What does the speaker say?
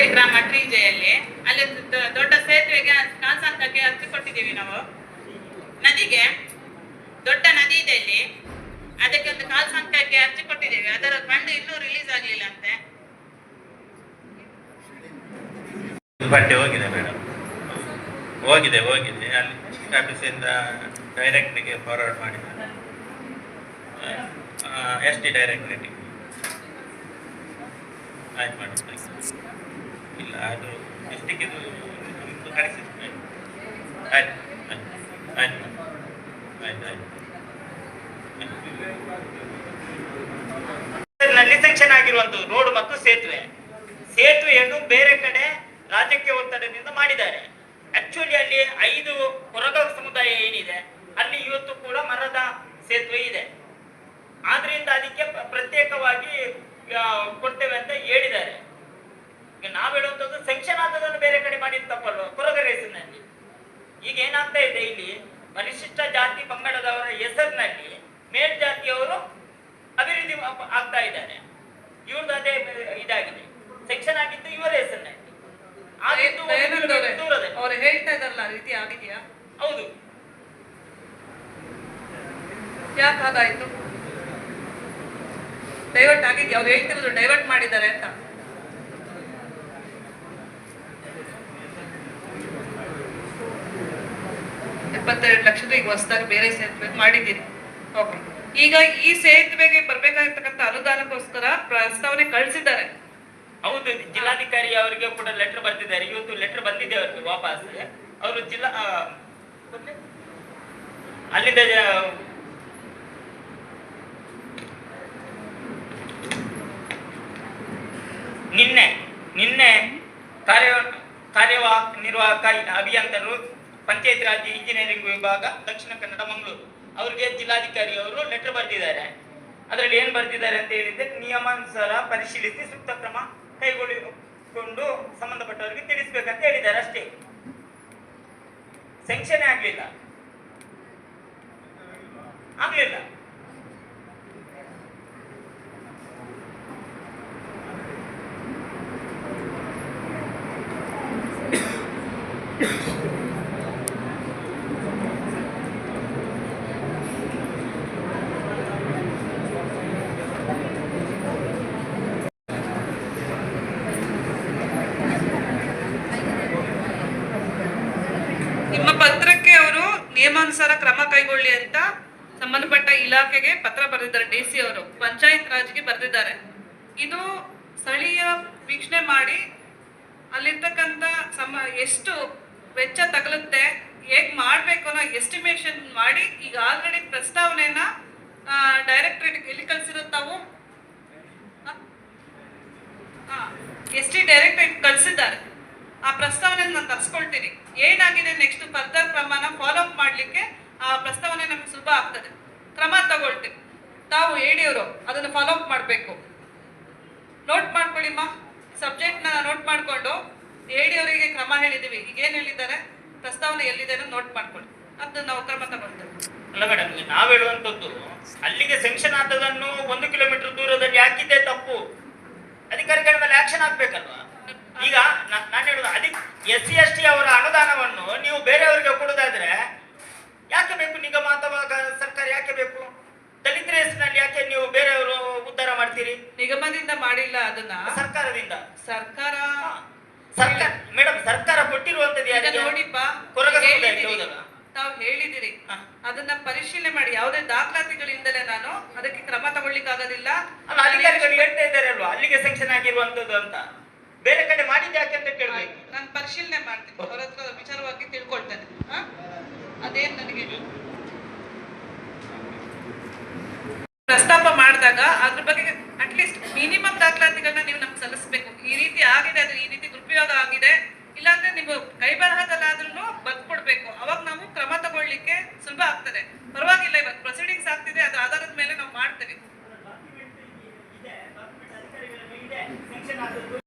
ಚನ್ನಗಿರಿ ಗ್ರಾಮ ಟ್ರೀಜೆಯಲ್ಲಿ ಅಲ್ಲಿ ದೊಡ್ಡ ಸೇತುವೆಗೆ ಕಾಲ್ಸಂಕಕ್ಕೆ ಅರ್ಜಿ ಕೊಟ್ಟಿದ್ದೀವಿ ನಾವು. ನದಿಗೆ ದೊಡ್ಡ ನದಿ ಇದೆ ಇಲ್ಲಿ, ಅದಕ್ಕೆ ಒಂದು ಕಾಲ್ಸಂಕಕ್ಕೆ ಅರ್ಜಿ ಕೊಟ್ಟಿದ್ದೇವೆ. ಅದರ ಫಂಡ್ ಇನ್ನೂ ರಿಲೀಸ್ ಆಗಲಿಲ್ಲ ಅಂತೆ. ಬಟ್ಟೆ ಹೋಗಿದೆ ಮೇಡಮ್, ಹೋಗಿದೆ ಅಲ್ಲಿ ಆಫೀಸಿಂದ ಡೈರೆಕ್ಟ್ರಿಗೆ ಫಾರ್ವರ್ಡ್ ಮಾಡಿದ್ದಾರೆ, ST ಡೈರೆಕ್ಟ್ರಿಗೆ. ಆಯ್ತು ಮಾಡಿ ಇಲ್ಲ ಅದು ಎಷ್ಟಿಗೆ ಕಳಿಸಿದ್ದು. ಆಯ್ತು ಆಯ್ತು ಆಯ್ತು ಆಯ್ತು ನಲ್ಲಿ ಸೆಕ್ಷನ್ ಆಗಿರುವಂತಹ ರೋಡ್ ಮತ್ತು ಸೇತುವೆಯನ್ನು ಬೇರೆ ಕಡೆ ರಾಜ್ಯಕ್ಕೆ ಒತ್ತಡದಿಂದ ಮಾಡಿದ್ದಾರೆ. ಆಕ್ಚುಲಿ ಅಲ್ಲಿ 5 ಕೊರಗ ಸಮುದಾಯ ಏನಿದೆ ಅಲ್ಲಿ ಇವತ್ತು ಕೂಡ ಮರದ ಸೇತುವೆ ಇದೆ. ಆದ್ರಿಂದ ಅದಕ್ಕೆ ಪ್ರತ್ಯೇಕವಾಗಿ ಕೊಡ್ತೇವೆ ಅಂತ ಹೇಳಿದ್ದಾರೆ. ಈಗ ನಾವು ಹೇಳುವಂಥದ್ದು ಸೆಕ್ಷನ್ ಆದದನ್ನು ಬೇರೆ ಕಡೆ ಮಾಡಿದ ತಪ್ಪಲ್ವ ಕೊರಗ ರೇಸಿನಲ್ಲಿ. ಈಗ ಏನಾಗ್ತಾ ಇದೆ, ಇಲ್ಲಿ ಪರಿಶಿಷ್ಟ ಜಾತಿ ಪಂಗಡದವರ ಹೆಸರಿನಲ್ಲಿ ಮೇಲ್ಜಾತಿಯವರು ಅಭಿವೃದ್ಧಿ ಆಗ್ತಾ ಇದ್ದಾರೆ. ಇವ್ರದ್ದು ಅದೇ ಇದಾಗಿದೆ, ಸೆಕ್ಷನ್ ಆಗಿದ್ದು ಇವರ ಹೆಸರಿನಲ್ಲಿ. ಅವ್ರು ಹೇಳ್ತಾ ಇದಾರಲ್ಲ, ರೀತಿ ಆಗಿದೆಯಾ? ಹೌದು. ಯಾಕೆ ಹಾಗಾಯ್ತು? ಡೈವರ್ಟ್ ಆಗಿದ್ಯಾ? ಅವ್ರು ಹೇಳ್ತಿರೋದು ಡೈವರ್ಟ್ ಮಾಡಿದ್ದಾರೆ ಅಂತ. $72 ಲಕ್ಷದ ಈಗ ಹೊಸದಾಗಿ ಬೇರೆ ಸೇತುವೆ ಮಾಡಿದ್ದೀರಿ. ಓಕೆ, ಈಗ ಈ ಸೇತುವೆಗೆ ಬರ್ಬೇಕಾಗಿರ್ತಕ್ಕಂಥ ಅನುದಾನಕ್ಕೋಸ್ಕರ ಪ್ರಸ್ತಾವನೆ ಕಳಿಸಿದ್ದಾರೆ. ಹೌದು, ಜಿಲ್ಲಾಧಿಕಾರಿ ಅವರಿಗೆ ಕೂಡ ಲೆಟರ್ ಬರ್ತಿದ್ದಾರೆ. ಇವತ್ತು ಲೆಟರ್ ಬಂದಿದೆ ಅವರಿಗೆ ವಾಪಸ್. ಅವರು ಜಿಲ್ಲಾ ಅಲ್ಲಿಂದ ನಿನ್ನೆ ಕಾರ್ಯನಿರ್ವಾಹಕ ಅಭಿಯಂತರರು ಪಂಚಾಯತ್ ರಾಜ್ ಇಂಜಿನಿಯರಿಂಗ್ ವಿಭಾಗ ದಕ್ಷಿಣ ಕನ್ನಡ ಮಂಗಳೂರು ಅವರಿಗೆ ಜಿಲ್ಲಾಧಿಕಾರಿ ಅವರು ಲೆಟರ್ ಬರೆದಿದ್ದಾರೆ. ಅದರಲ್ಲಿ ಏನು ಬರೆದಿದ್ದಾರೆ ಅಂತ ಹೇಳಿದ್ರೆ, ನಿಯಮಾನುಸಾರ ಪರಿಶೀಲಿಸಿ ಸೂಕ್ತ ಕ್ರಮ ಕೈಗೊಳ್ಳಿಕೊಂಡು ಸಂಬಂಧಪಟ್ಟವರಿಗೆ ತಿಳಿಸ್ಬೇಕಂತ ಹೇಳಿದ್ದಾರೆ. ಅಷ್ಟೇ, ಸೆಂಕ್ಷನ್ ಆಗ್ಲಿಲ್ಲ. ನಿಮ್ಮ ಪತ್ರಕ್ಕೆ ಅವರು ನಿಯಮಾನುಸಾರ ಕ್ರಮ ಕೈಗೊಳ್ಳಿ ಅಂತ ಸಂಬಂಧಪಟ್ಟ ಇಲಾಖೆಗೆ ಪತ್ರ ಬರೆದಿದ್ದಾರೆ. DC ಅವರು ಪಂಚಾಯತ್ ರಾಜ್ಗೆ ಬರೆದಿದ್ದಾರೆ. ಇದು ಸ್ಥಳೀಯ ವೀಕ್ಷಣೆ ಮಾಡಿ ಅಲ್ಲಿರ್ತಕ್ಕಂಥ ಎಷ್ಟು ವೆಚ್ಚ ತಗಲುತ್ತೆ, ಹೇಗೆ ಮಾಡಬೇಕು ಅನ್ನೋ ಎಸ್ಟಿಮೇಷನ್ ಮಾಡಿ ಈಗ ಆಲ್ರೆಡಿ ಪ್ರಸ್ತಾವನೆಯನ್ನ ಡೈರೆಕ್ಟರೇಟ್ ಎಲ್ಲಿ ಕಳಿಸಿರೋದು ತಾವು? ST ಡೈರೆಕ್ಟರೇಟ್ ಕಳಿಸಿದ್ದಾರೆ. ಆ ಪ್ರಸ್ತಾವನೆ ನಾನು ತರಿಸ್ಕೊಳ್ತೀನಿ. ಏನಾಗಿದೆ ನೆಕ್ಸ್ಟ್ ಫರ್ದರ್ ಕ್ರಮನ ಫಾಲೋ ಅಪ್ ಮಾಡಲಿಕ್ಕೆ ಆ ಪ್ರಸ್ತಾವನೆ ನಮಗೆ ಸುಲಭ ಆಗ್ತದೆ. ಕ್ರಮ ತಗೊಳ್ತೀವಿ. ತಾವು ಹೇಳಿಯವರು ಅದನ್ನು ಫಾಲೋ ಅಪ್ ಮಾಡಬೇಕು. ನೋಟ್ ಮಾಡ್ಕೊಳ್ಳಿಮ್ಮ, ಸಬ್ಜೆಕ್ಟ್ನ ನೋಟ್ ಮಾಡಿಕೊಂಡು ಹೇಳಿಯವರಿಗೆ ಕ್ರಮ ಹೇಳಿದ್ದೀವಿ. ಈಗ ಏನು ಹೇಳಿದ್ದಾರೆ, ಪ್ರಸ್ತಾವನೆ ಎಲ್ಲಿದೆ ನೋಟ್ ಮಾಡ್ಕೊಳ್ಳಿ, ಅದು ನಾವು ಕ್ರಮ ತಗೊಳ್ತೇವೆ. ಅಲ್ಲ ಮೇಡಮ್, ನಾವು ಹೇಳುವಂಥದ್ದು ಅಲ್ಲಿಗೆ ಸೆಂಕ್ಷನ್ ಆದದನ್ನು 1 ಕಿಲೋಮೀಟರ್ ದೂರದಲ್ಲಿ ಹಾಕಿದ್ದೆ ತಪ್ಪು. ಅಧಿಕಾರಿಗಳ ಮೇಲೆ ಆಕ್ಷನ್ ಆಗ್ಬೇಕಲ್ವಾ? ಈಗ ನಾನು ಹೇಳುದು, ಅದಕ್ಕೆ SC ST ಅವರ ಅನುದಾನವನ್ನು ನೀವು ಬೇರೆಯವರಿಗೆ ಕೊಡುದಾದ್ರೆ ಯಾಕೆ ಬೇಕು ನಿಗಮ ಅಥವಾ ಸರ್ಕಾರ? ಯಾಕೆ ಬೇಕು? ದಲಿತರ ಹೆಸರಿನಲ್ಲಿ ಯಾಕೆ ನೀವು ಬೇರೆಯವರು ಉದ್ಧಾರ ಮಾಡ್ತೀರಿ? ನಿಗಮದಿಂದ ಮಾಡಿಲ್ಲ, ಅದನ್ನ ಸರ್ಕಾರದಿಂದ. ಮೇಡಮ್, ಸರ್ಕಾರ ಕೊಟ್ಟಿರುವಂತದ್ದು ನೋಡಿಪ್ಪ, ತಾವು ಹೇಳಿದಿರಿ, ಅದನ್ನ ಪರಿಶೀಲನೆ ಮಾಡಿ. ಯಾವುದೇ ದಾಖಲಾತಿಗಳಿಂದಲೇ ನಾನು ಅದಕ್ಕೆ ಕ್ರಮ ತಗೊಳ್ಳಿಕ್ಕಾಗೋದಿಲ್ಲ. ಅಧಿಕಾರಿಗಳು ಹೇಳ್ತಾ ಇದ್ದಾರೆ ಅಲ್ವಾ, ಅಲ್ಲಿಗೆ ಸೆಕ್ಷನ್ ಆಗಿರುವಂತದ್ದು ಅಂತ. ಬೇರೆ ಕಡೆ ಮಾಡಿದ್ದು ಯಾಕೆ ಅಂತ ಕೇಳಬೇಕು. ನಾನು ಪರಿಶೀಲನೆ ಮಾಡ್ತೀನಿ, ಅವ್ರ ಹತ್ರ ವಿಚಾರವಾಗಿ ತಿಳ್ಕೊಳ್ತೇನೆ. ಅದೇನು ನನಗೆ ಪ್ರಸ್ತಾಪ ಮಾಡಿದಾಗ ಅದ್ರ ಬಗ್ಗೆ ಅಟ್ಲೀಸ್ಟ್ ಮಿನಿಮಮ್ ದಾಖಲಾತಿಗಳನ್ನ ನೀವು ನಮ್ಗೆ ಸಲ್ಲಿಸಬೇಕು. ಈ ರೀತಿ ಆಗಿದೆ, ಅದು ಈ ರೀತಿ ದುರುಪಯೋಗ ಆಗಿದೆ,